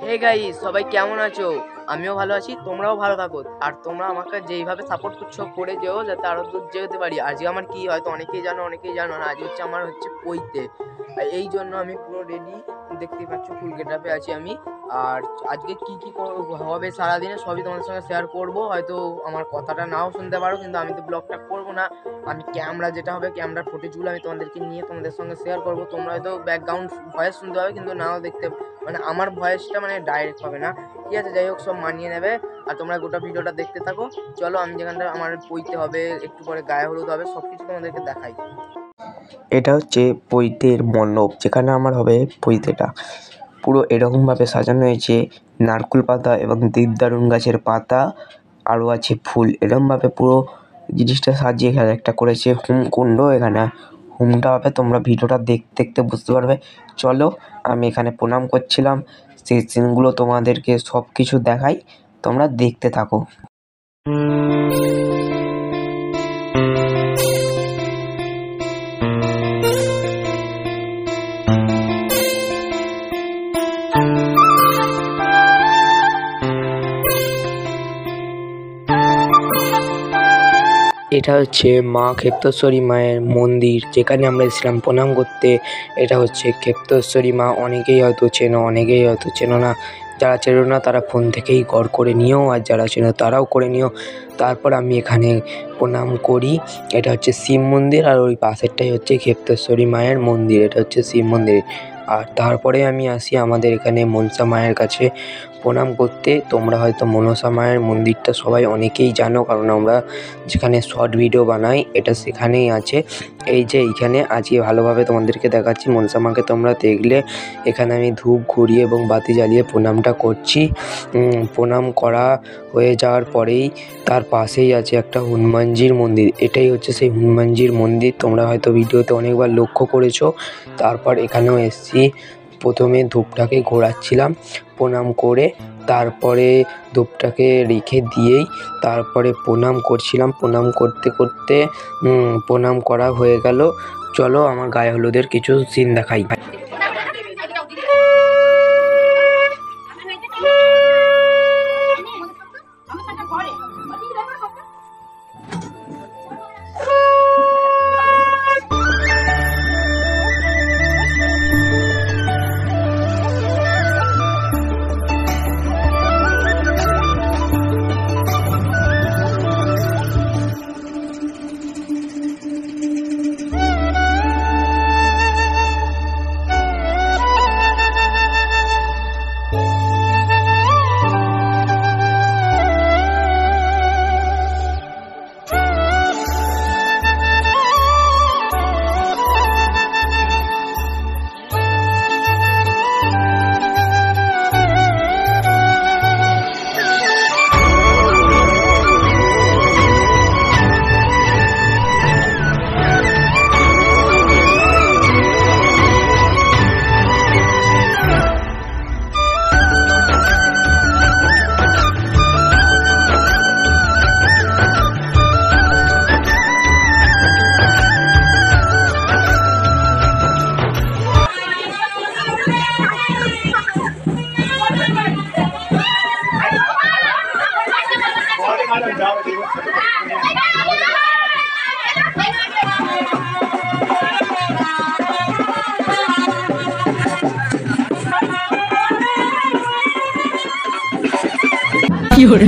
Hey guys, সবাই কেমন আছো? আমিও ভালো আছি, তোমরাও ভালো থাকো। আর তোমরা আমাকে যেইভাবে সাপোর্ট করছো করে যেও, যাতে আরো দূর যেতে পারি। আজকে আমার কি হয়তো অনেকেই জানো না, আজ হচ্ছে আমার পৈতে। এই জন্য আমি পুরো রেডি, দেখতেই পাচ্ছ ফুল গেটআপে আছি আমি। আর আজকে কি কি হবে সারাদিনে সবই তোমাদের সঙ্গে শেয়ার করব। হয়তো আমার কথাটা নাও শুনতে পারো, কিন্তু আমি তো ব্লগটা করবো না। আমি ক্যামেরা যেটা হবে, ক্যামেরার ফুটেজগুলো আমি তোমাদেরকে নিয়ে তোমাদের সঙ্গে শেয়ার করবো। তোমরা হয়তো ব্যাকগ্রাউন্ড ভয়েস শুনতে হবে, কিন্তু নাও দেখতে, মানে আমার ভয়েসটা মানে ডাইরেক্ট হবে না। ঠিক আছে, যাই হোক, সব মানিয়ে নেবে। আর তোমরা গোটা ভিডিওটা দেখতে থাকো। চলো, আমি যেখানটা আমার পইতে হবে, একটু পরে গায়ে হলুদ হবে, সব কিছু তোমাদেরকে দেখাই। এটা হচ্ছে পৈতের মণ্ডপ, যেখানে আমার হবে পৈতেটা। পুরো এরকমভাবে সাজানো হয়েছে, নারকেল পাতা এবং দেবদারুণ গাছের পাতা, আরও আছে ফুল। এরকমভাবে পুরো জিনিসটা সাজিয়ে এখানে একটা করেছে হোমকুণ্ড। এখানে হোমটা হবে, তোমরা ভিডিওটা দেখতে দেখতে বুঝতে পারবে। চলো, আমি এখানে প্রণাম করছিলাম, সেই সিনগুলো তোমাদেরকে সব কিছু দেখাই, তোমরা দেখতে থাকো। এটা হচ্ছে মা ক্ষেত্রেশ্বরী মায়ের মন্দির, যেখানে আমরা এসেছিলাম প্রণাম করতে। এটা হচ্ছে ক্ষেত্রেশ্বরী মা। অনেকেই হয়তো চেনো, অনেকেই হয়তো চেনো না। যারা চেনো না তারা ফোন থেকেই গড় করে নিও, আর যারা চেনো তারাও করে নিও। তারপর আমি এখানে প্রণাম করি। এটা হচ্ছে শিব মন্দির, আর ওই পাশেরটাই হচ্ছে ক্ষেত্রেশ্বরী মায়ের মন্দির। এটা হচ্ছে শিব মন্দির। আর তারপরে আমি আসি আমাদের এখানে মনসা মায়ের কাছে প্রণাম করতে। তোমরা হয়তো মনসা মায়ের মন্দিরটা সবাই অনেকেই জানো, কারণ আমরা যেখানে শর্ট ভিডিও বানাই এটা সেখানেই আছে। এই যে এইখানে আজকে ভালোভাবে তোমাদেরকে দেখাচ্ছি মনসা মাকে। তোমরা দেখলে এখানে আমি ধূপ ঘুরিয়ে এবং বাতি জ্বালিয়ে প্রণামটা করছি। প্রণাম করা হয়ে যাওয়ার পরেই তার পাশেই আছে একটা হনুমানজির মন্দির। এটাই হচ্ছে সেই হনুমানজির মন্দির, তোমরা হয়তো ভিডিওতে অনেকবার লক্ষ্য করেছো। তারপর এখানেও এসেছি, প্রথমে ধূপটাকে ঘোরাচ্ছিলাম প্রণাম করে, তারপরে ধূপটাকে রেখে দিয়েই তারপরে প্রণাম করছিলাম। প্রণাম করতে করতে প্রণাম করা হয়ে গেল। চলো আমার গায়ে হলুদের কিছু সিন দেখাই। কি hore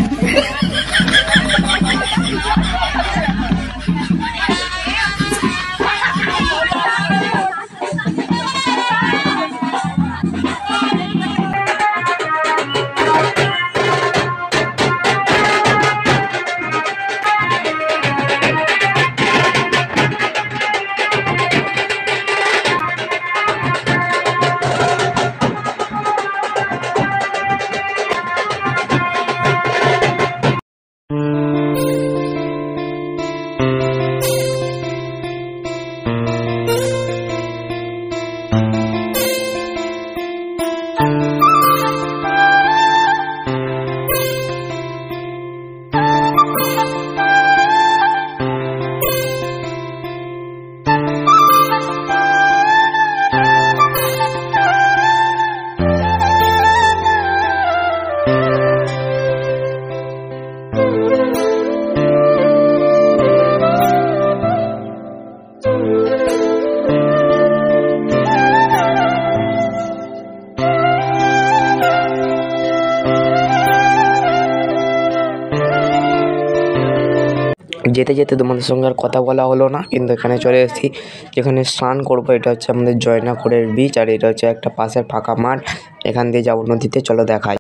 যেতে যেতে তোমাদের সঙ্গে আর কথা বলা হলো না, কিন্তু এখানে চলে এসেছি যেখানে স্নান করবো। এটা হচ্ছে আমাদের জয়নাপুরের বিচ, আর এটা হচ্ছে একটা পাশের ফাঁকা মাঠ। এখান দিয়ে যাবো নদীতে, চলো দেখাই।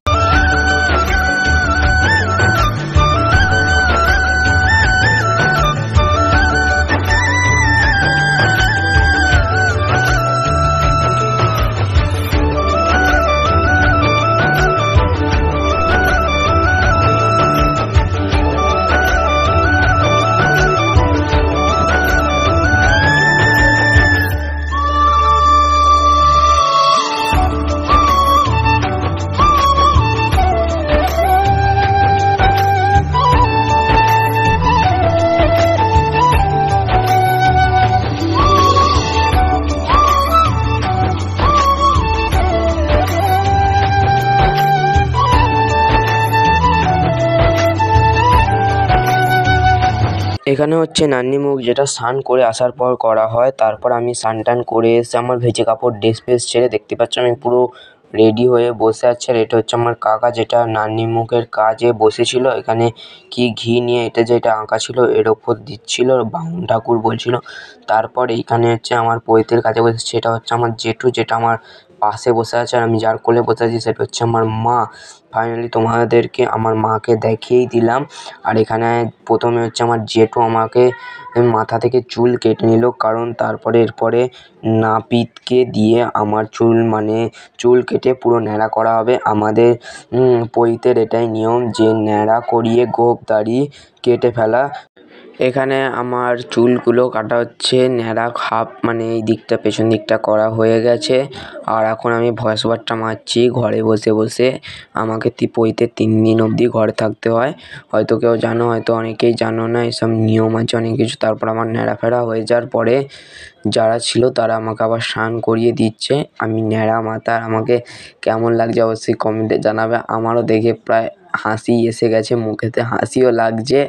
এখানে হচ্ছে নান্নিমুখ, যেটা স্নান করে আসার পর করা হয়। তারপর আমি স্নান টান করে এসে আমার ভেজে কাপড় ড্রেস ফ্রেস ছেড়ে দেখতে পাচ্ছ আমি পুরো রেডি হয়ে বসে আছি। আর এটা হচ্ছে আমার কাকা, যেটা নান্নিমুখের কাজে বসেছিল। এখানে কি ঘি নিয়ে এটা যেটা আঁকা ছিল এর ওপর দিচ্ছিল, বামুন ঠাকুর বলছিল। তারপর এইখানে হচ্ছে আমার পৈতের কাছে বসেছে, সেটা হচ্ছে আমার জেঠু, যেটা আমার পাশে বসে আছে। আর আমি যার কোলে বসে আছি সেটা হচ্ছে আমার মা। ফাইনালি তোমাদেরকে আমার মাকে দেখিয়েই দিলাম। আর এখানে প্রথমে হচ্ছে আমার জেঠু আমাকে মাথা থেকে চুল কেটে নিল, কারণ তারপরে এরপরে নাপিতকে দিয়ে আমার চুল কেটে পুরো ন্যাড়া করা হবে। আমাদের পৈতের এটাই নিয়ম যে ন্যাড়া করিয়ে গোঁফ দাড়ি কেটে ফেলা। এখানে আমার চুলগুলো কাটা হচ্ছে, ন্যাড়া এই দিকটা পেছন দিকটা করা হয়ে গেছে। আর এখন আমি ভয়েস ওভারটা মারছি ঘরে বসে বসে। আমাকে পৈতে 3 দিন অবধি ঘরে থাকতে হয়। হয়তো কেউ জানো, হয়তো অনেকেই জানো না, এসব নিয়ম আছে অনেক কিছু। তারপর আমার ন্যাড়া ফেড়া হয়ে যাওয়ার পরে যারা ছিল তারা আমাকে আবার স্নান করিয়ে দিচ্ছে। আমি ন্যাড়া মাথা, আমাকে কেমন লাগছে অবশ্যই কমেন্টে জানাবে। আমারও দেখে প্রায় হাসি এসে গেছে, মুখেতে হাসিও লাগছে,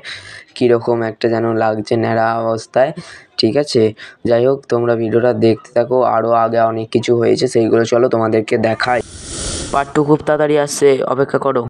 কীরকম একটা যেন লাগছে ন্যাড়া অবস্থায়। ঠিক আছে, যাই হোক তোমরা ভিডিওটা দেখতে থাকো। আরও আগে অনেক কিছু হয়েছে, সেইগুলো চলো তোমাদেরকে দেখাই। পার্ট 2 খুব তাড়াতাড়ি আসছে, অপেক্ষা করো।